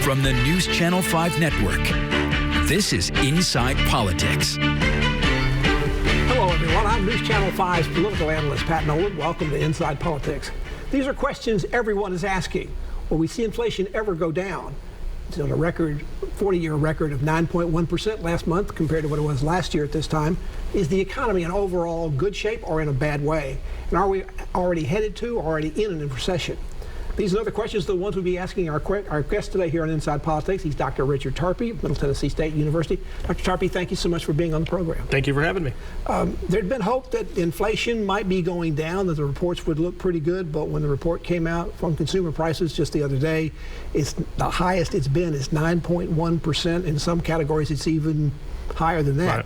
From the News Channel 5 Network, this is Inside Politics. Hello, everyone. I'm News Channel 5's political analyst, Pat Nolan. Welcome to Inside Politics. These are questions everyone is asking. Will we see inflation ever go down? It's on a record, 40-year record of 9.1% last month compared to what it was last year at this time. Is the economy in overall good shape or in a bad way? And are we already headed to or already in a recession? These and other questions are the ones we'll be asking our guest today here on Inside Politics. He's Dr. Richard Tarpey, Middle Tennessee State University. Dr. Tarpey, thank you so much for being on the program. Thank you for having me. There'd been hope that inflation might be going down, that the reports would look pretty good, but when the report came out from consumer prices just the other day, it's the highest it's been. It's 9.1%. In some categories, it's even higher than that. Right.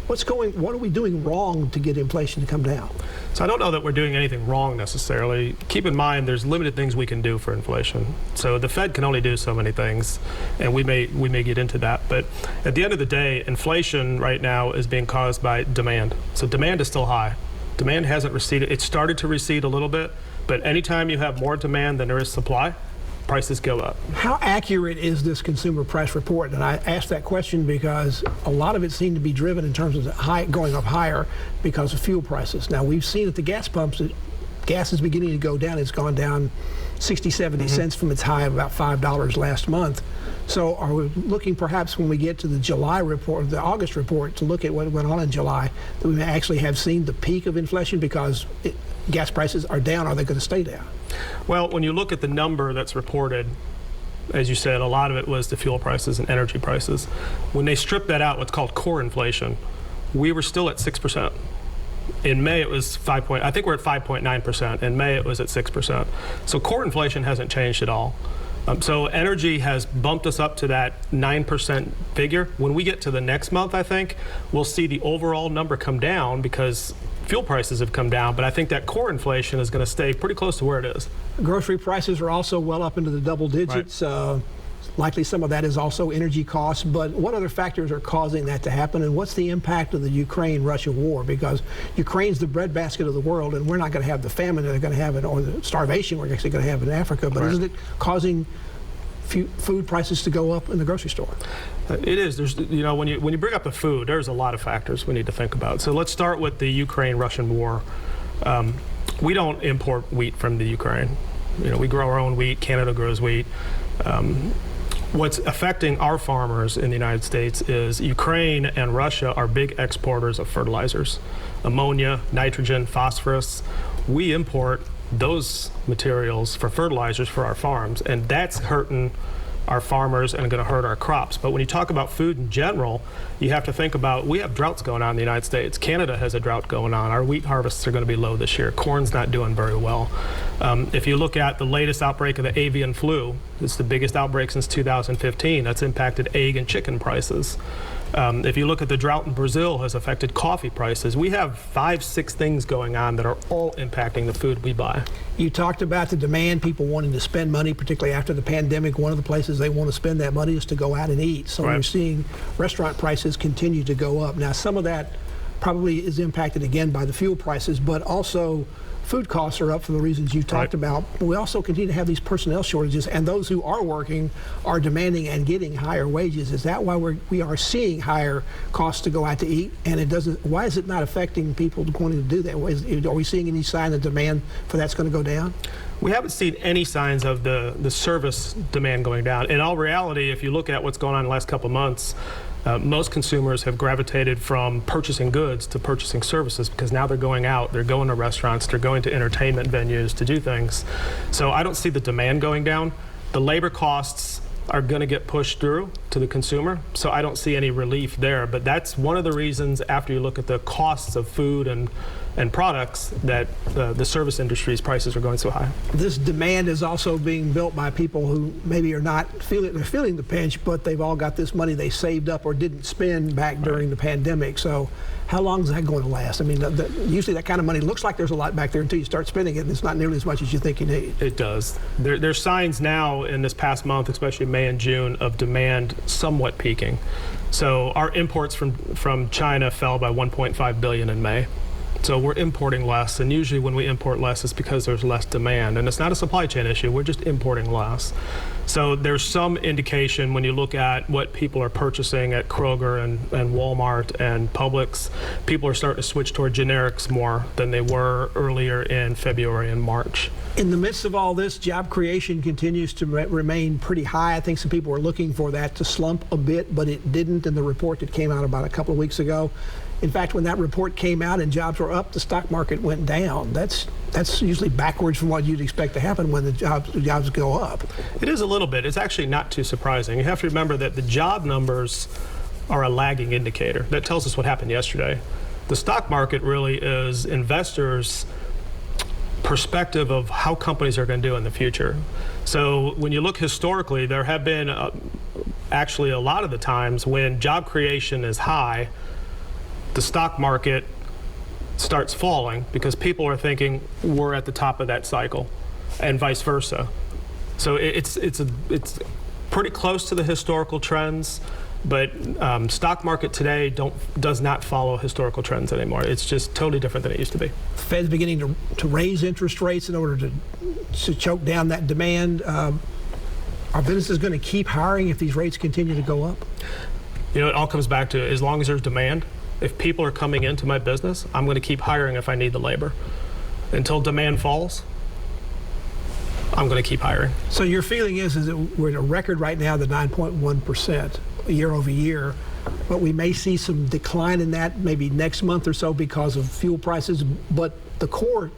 What are we doing wrong to get inflation to come down? So I don't know that we're doing anything wrong necessarily. Keep in mind there's limited things we can do for inflation. So the Fed can only do so many things, and we may get into that. But at the end of the day, inflation right now is being caused by demand. So demand is still high. Demand hasn't receded. It started to recede a little bit, but anytime you have more demand than there is supply, prices go up. How accurate is this consumer price report? And I asked that question because a lot of it seemed to be driven in terms of going up higher because of fuel prices. Now, we've seen at the gas pumps that gas is beginning to go down. It's gone down 60, 70 cents from its high of about $5 last month. So are we looking perhaps when we get to the July report, the August report, to look at what went on in July, that we may actually have seen the peak of inflation because gas prices are down? Are they going to stay down? Well, when you look at the number that's reported, as you said, a lot of it was the fuel prices and energy prices. When they stripped that out, what's called core inflation, we were still at 6%. In May, it was I think we're at 5.9%. In May, it was at 6%. So core inflation hasn't changed at all. So energy has bumped us up to that 9% figure. When we get to the next month, I think, we'll see the overall number come down because fuel prices have come down, but I think that core inflation is going to stay pretty close to where it is. Grocery prices are also well up into the double digits. Right. Likely some of that is also energy costs, but what other factors are causing that to happen, and what's the impact of the Ukraine-Russia war? Because Ukraine's the breadbasket of the world, and we're not going to have the famine that they're going to have, or the starvation we're actually going to have in Africa, but isn't it causing food prices to go up in the grocery store? It is. There's, when you bring up the food, there's a lot of factors we need to think about. So let's start with the Ukraine-Russian war. We don't import wheat from the Ukraine. We grow our own wheat. Canada grows wheat. What's affecting our farmers in the United States is Ukraine and Russia are big exporters of fertilizers, ammonia, nitrogen, phosphorus. We import those materials for fertilizers for our farms, and that's hurting our farmers and going to hurt our crops. But when you talk about food in general, you have to think about, we have droughts going on in the United States. Canada has a drought going on. Our wheat harvests are going to be low this year. Corn's not doing very well. If you look at the latest outbreak of the avian flu, it's the biggest outbreak since 2015. That's impacted egg and chicken prices. If you look at the drought in Brazil, has affected coffee prices. We have 5, 6 things going on that are all impacting the food we buy. You talked about the demand, people wanting to spend money, particularly after the pandemic. One of the places they want to spend that money is to go out and eat. So You're seeing restaurant prices continue to go up. Now, some of that probably is impacted again by the fuel prices, but also food costs are up for the reasons you talked about. But we also continue to have these personnel shortages, and those who are working are demanding and getting higher wages. Is that why we are seeing higher costs to go out to eat? And why is it not affecting people wanting to do that? Are we seeing any sign of demand for that's going to go down? We haven't seen any signs of the service demand going down. In all reality, if you look at what's going on in the last couple of months, most consumers have gravitated from purchasing goods to purchasing services because now they're going out, they're going to restaurants, they're going to entertainment venues to do things. So I don't see the demand going down. The labor costs are going to get pushed through to the consumer, so I don't see any relief there. But that's one of the reasons, after you look at the costs of food and products, that the service industry's prices are going so high. This demand is also being built by people who maybe are not feeling the pinch, but they've all got this money they saved up or didn't spend back during the pandemic. So how long is that going to last? I mean, usually that kind of money looks like there's a lot back there until you start spending it, and it's not nearly as much as you think you need. It does. There's signs now in this past month, especially May and June, of demand somewhat peaking. So our imports from China fell by 1.5 billion in May. So we're importing less, and usually when we import less, it's because there's less demand. And it's not a supply chain issue, we're just importing less. So there's some indication when you look at what people are purchasing at Kroger and Walmart and Publix, people are starting to switch toward generics more than they were earlier in February and March. In the midst of all this, job creation continues to remain pretty high. I think some people were looking for that to slump a bit, but it didn't in the report that came out about a couple of weeks ago. In fact, when that report came out and jobs were up, the stock market went down. That's usually backwards from what you'd expect to happen when the jobs go up. It is a little bit. It's actually not too surprising. You have to remember that the job numbers are a lagging indicator. That tells us what happened yesterday. The stock market really is investors' perspective of how companies are going to do in the future. So when you look historically, there have been actually a lot of the times when job creation is high, the stock market starts falling because people are thinking we're at the top of that cycle, and vice versa. So it's pretty close to the historical trends, but stock market today does not follow historical trends anymore. It's just totally different than it used to be. The Fed's beginning to raise interest rates in order to choke down that demand. Are businesses going to keep hiring if these rates continue to go up? You know, it all comes back to as long as there's demand. If people are coming into my business, I'm going to keep hiring if I need the labor. Until demand falls, I'm going to keep hiring. So your feeling is that we're at a record right now, the 9.1% year over year, but we may see some decline in that maybe next month or so because of fuel prices, but the core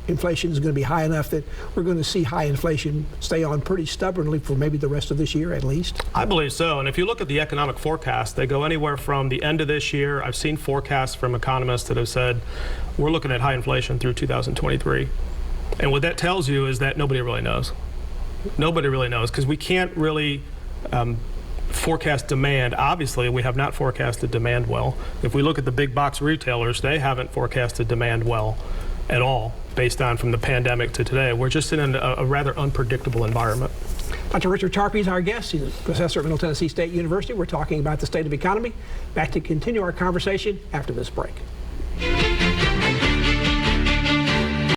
inflation is going to be high enough that we're going to see high inflation stay on pretty stubbornly for maybe the rest of this year at least? I believe so. And if you look at the economic forecast, they go anywhere from the end of this year. I've seen forecasts from economists that have said we're looking at high inflation through 2023. And what that tells you is that nobody really knows. Nobody really knows because we can't really forecast demand. Obviously, we have not forecasted demand well. If we look at the big box retailers, they haven't forecasted demand well at all based on from the pandemic to today. We're just in a rather unpredictable environment. Dr. Richard Tarpey is our guest. He's a professor at Middle Tennessee State University. We're talking about the state of the economy. Back to continue our conversation after this break.